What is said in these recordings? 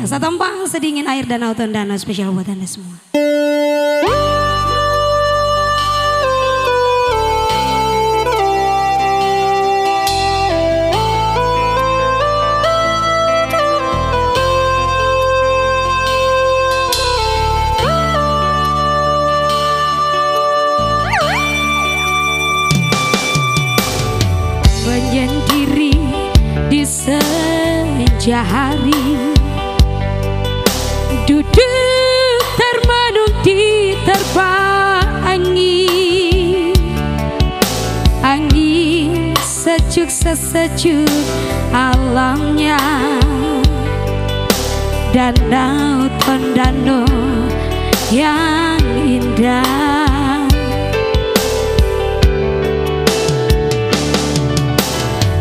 Ya, satu tempang sedingin air danau Tondano spesial buat Anda semua. Menyendiri di senja hari, duduk termenung di terbang angin, angin sejuk sesejuk alamnya, danau Tondano yang indah.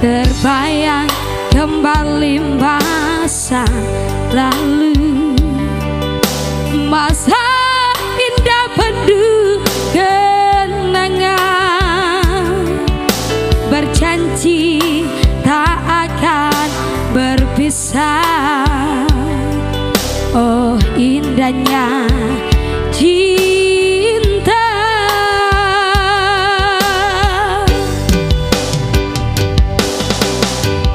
Terbayang kembali masa lalu, masa indah penuh kenangan, berjanji tak akan berpisah. Oh indahnya cinta,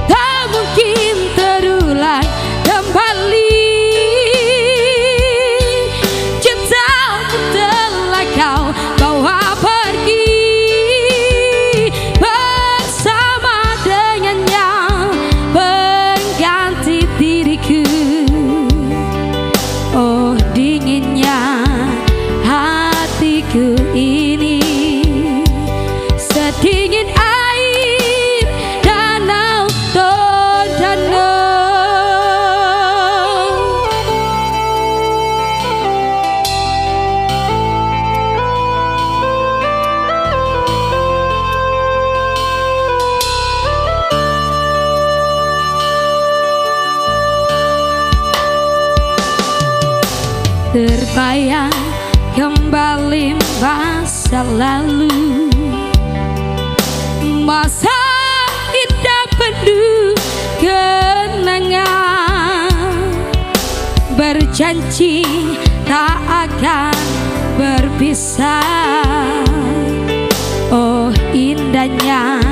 tak mungkin terulang kembali. Cintamu telah kau bawa pergi, bersama dengan yang pengganti diriku. Oh dinginnya hatiku ini, sedingin air danau Tondano. Terbayang kembali masa lalu, masa indah penuh kenangan, berjanji tak akan berpisah. Oh indahnya